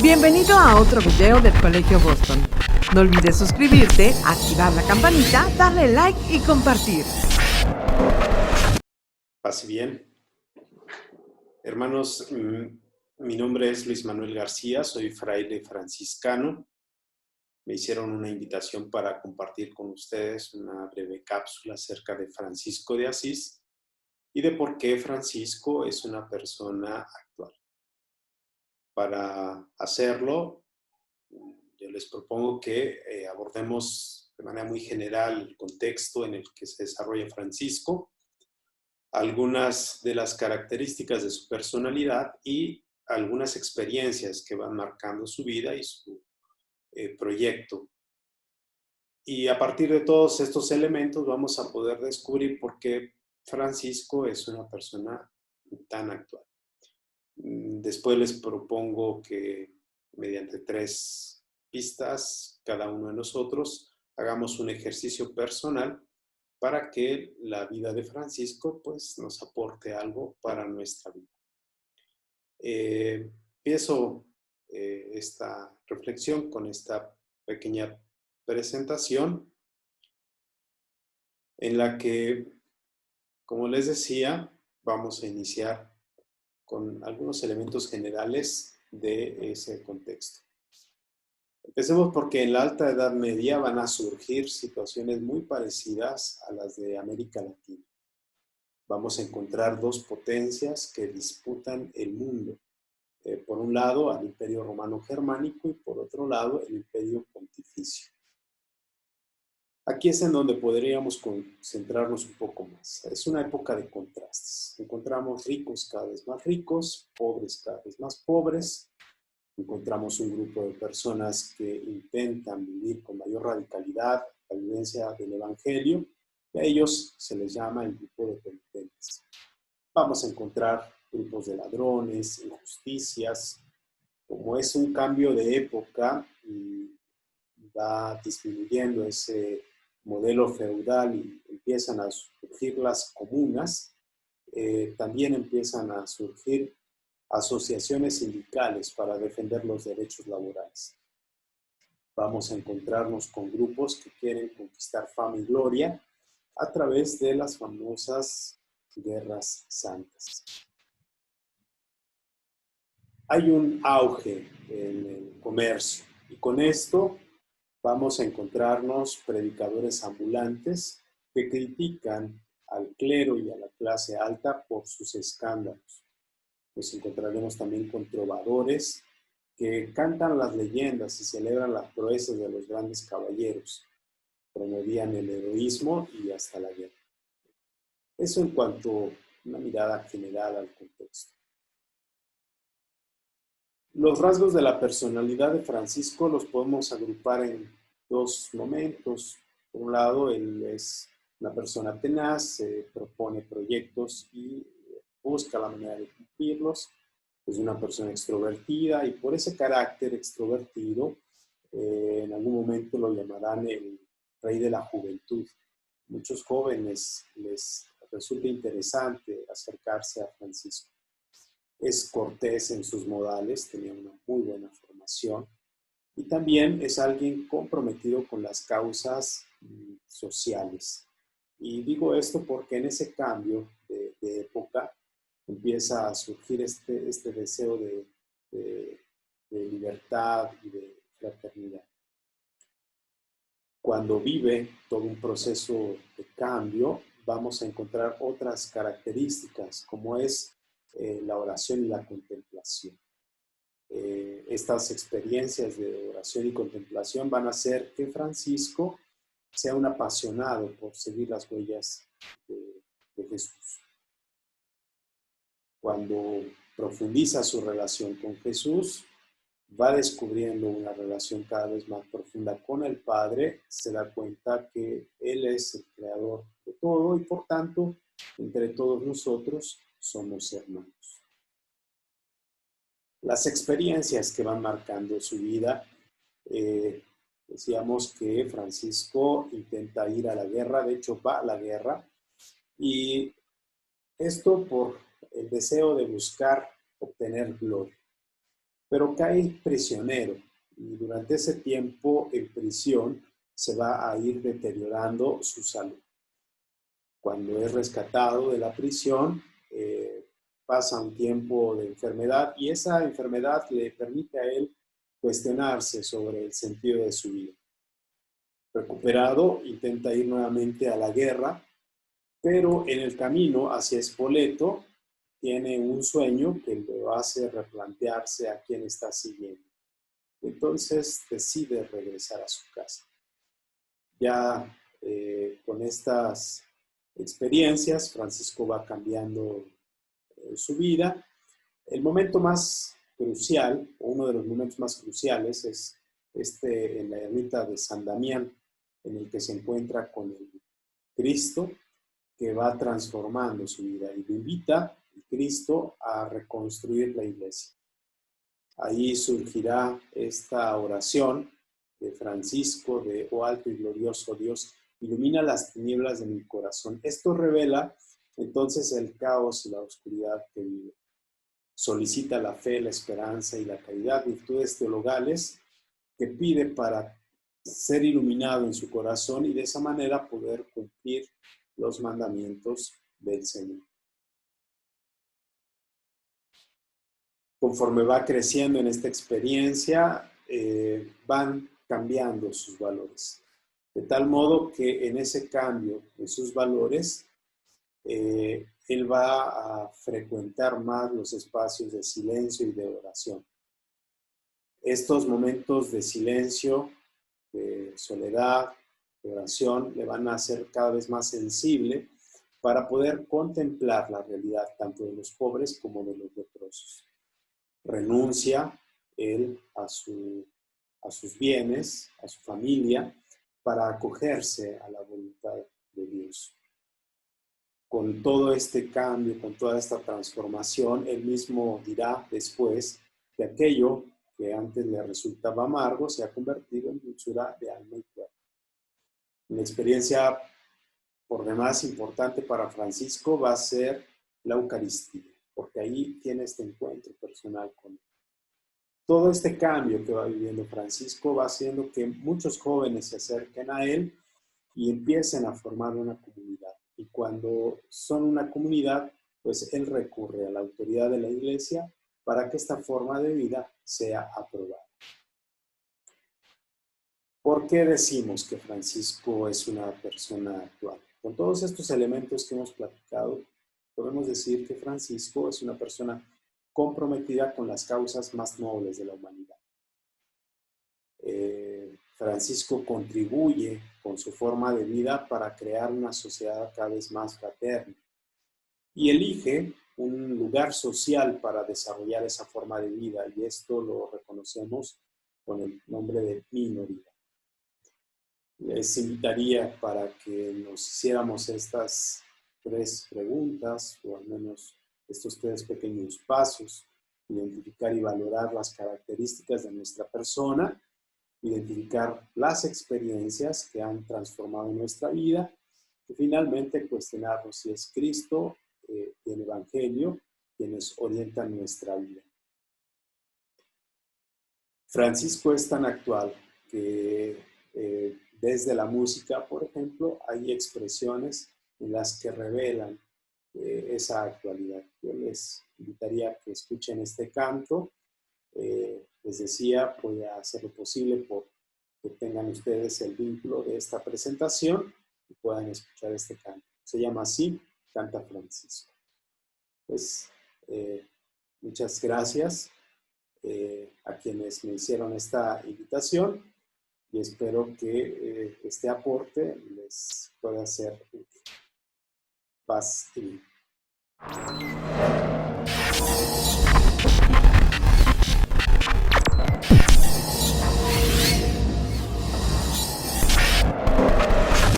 Bienvenido a otro video del Colegio Boston. No olvides suscribirte, activar la campanita, darle like y compartir. Pase bien. Hermanos, mi nombre es Luis Manuel García, soy fraile franciscano. Me hicieron una invitación para compartir con ustedes una breve cápsula acerca de Francisco de Asís y de por qué Francisco es una persona actual. Para hacerlo, yo les propongo que abordemos de manera muy general el contexto en el que se desarrolla Francisco, algunas de las características de su personalidad y algunas experiencias que van marcando su vida y su proyecto. Y a partir de todos estos elementos vamos a poder descubrir por qué Francisco es una persona tan actual. Después les propongo que mediante 3 pistas, cada uno de nosotros, hagamos un ejercicio personal para que la vida de Francisco pues, nos aporte algo para nuestra vida. Empiezo esta reflexión con esta pequeña presentación en la que, como les decía, vamos a iniciar con algunos elementos generales de ese contexto. Empecemos porque en la Alta Edad Media van a surgir situaciones muy parecidas a las de América Latina. Vamos a encontrar 2 potencias que disputan el mundo. Por un lado, al Imperio Romano Germánico y por otro lado, el Imperio Pontificio. Aquí es en donde podríamos concentrarnos un poco más. Es una época de contrastes. Encontramos ricos cada vez más ricos, pobres cada vez más pobres. Encontramos un grupo de personas que intentan vivir con mayor radicalidad la vivencia del Evangelio, y a ellos se les llama el grupo de penitentes. Vamos a encontrar grupos de ladrones, injusticias. Como es un cambio de época y va disminuyendo ese modelo feudal y empiezan a surgir las comunas, también empiezan a surgir asociaciones sindicales para defender los derechos laborales. Vamos a encontrarnos con grupos que quieren conquistar fama y gloria a través de las famosas guerras santas. Hay un auge en el comercio y con esto vamos a encontrarnos predicadores ambulantes que critican al clero y a la clase alta por sus escándalos. Nos encontraremos también con trovadores que cantan las leyendas y celebran las proezas de los grandes caballeros. Promovían el heroísmo y hasta la guerra. Eso en cuanto a una mirada general al contexto. Los rasgos de la personalidad de Francisco los podemos agrupar en 2 momentos. Por un lado, él es una persona tenaz, propone proyectos y busca la manera de cumplirlos. Es una persona extrovertida y por ese carácter extrovertido, en algún momento lo llamarán el rey de la juventud. Muchos jóvenes les resulta interesante acercarse a Francisco. Es cortés en sus modales, tenía una muy buena formación y también es alguien comprometido con las causas sociales. Y digo esto porque en ese cambio de época empieza a surgir este deseo de libertad y de fraternidad. Cuando vive todo un proceso de cambio, vamos a encontrar otras características, como es la oración y la contemplación. Estas experiencias de oración y contemplación van a hacer que Francisco sea un apasionado por seguir las huellas de Jesús. Cuando profundiza su relación con Jesús, va descubriendo una relación cada vez más profunda con el Padre, se da cuenta que Él es el creador de todo y por tanto, entre todos nosotros somos hermanos. Las experiencias que van marcando su vida, decíamos que Francisco intenta ir a la guerra, de hecho va a la guerra, y esto por el deseo de buscar obtener gloria. pero cae prisionero y durante ese tiempo en prisión se va a ir deteriorando su salud. Cuando es rescatado de la prisión, pasa un tiempo de enfermedad y esa enfermedad le permite a él cuestionarse sobre el sentido de su vida. Recuperado, intenta ir nuevamente a la guerra, pero en el camino hacia Spoleto tiene un sueño que lo hace replantearse a quién está siguiendo. Entonces decide regresar a su casa. Ya con estas experiencias, Francisco va cambiando su vida. El momento más crucial, o uno de los momentos más cruciales, es en la ermita de San Damián, en el que se encuentra con el Cristo, que va transformando su vida y lo invita el Cristo a reconstruir la iglesia. Ahí surgirá esta oración de Francisco de "Oh alto y glorioso Dios, ilumina las tinieblas de mi corazón". Esto revela entonces el caos y la oscuridad que vive. Solicita la fe, la esperanza y la caridad, virtudes teologales que pide para ser iluminado en su corazón y de esa manera poder cumplir los mandamientos del Señor. Conforme va creciendo en esta experiencia, van cambiando sus valores. De tal modo que en ese cambio de sus valores, él va a frecuentar más los espacios de silencio y de oración. Estos momentos de silencio, de soledad, de oración, le van a hacer cada vez más sensible para poder contemplar la realidad tanto de los pobres como de los leprosos. Renuncia él a sus bienes, a su familia, para acogerse a la voluntad de Dios. Con todo este cambio, con toda esta transformación, él mismo dirá después que aquello que antes le resultaba amargo se ha convertido en dulzura de alma y cuerpo. Una experiencia por demás importante para Francisco va a ser la Eucaristía, porque ahí tiene este encuentro personal con él. Todo este cambio que va viviendo Francisco va haciendo que muchos jóvenes se acerquen a él y empiecen a formar una comunidad. Y cuando son una comunidad, pues él recurre a la autoridad de la iglesia para que esta forma de vida sea aprobada. ¿Por qué decimos que Francisco es una persona actual? Con todos estos elementos que hemos platicado, podemos decir que Francisco es una persona comprometida con las causas más nobles de la humanidad. Francisco contribuye con su forma de vida para crear una sociedad cada vez más fraterna y elige un lugar social para desarrollar esa forma de vida, y esto lo reconocemos con el nombre de minoría. Les invitaría para que nos hiciéramos estas 3 preguntas, o al menos estos 3 pequeños pasos: identificar y valorar las características de nuestra persona, identificar las experiencias que han transformado nuestra vida y finalmente cuestionarnos si es Cristo y el Evangelio quienes orientan nuestra vida. Francisco es tan actual que desde la música, por ejemplo, hay expresiones en las que revelan esa actualidad. Yo les invitaría a que escuchen este canto. Les decía, voy a hacer lo posible por que tengan ustedes el vínculo de esta presentación y puedan escuchar este canto. Se llama así, Canta Francisco. Pues muchas gracias a quienes me hicieron esta invitación y espero que este aporte les pueda ser útil. Paz y bien.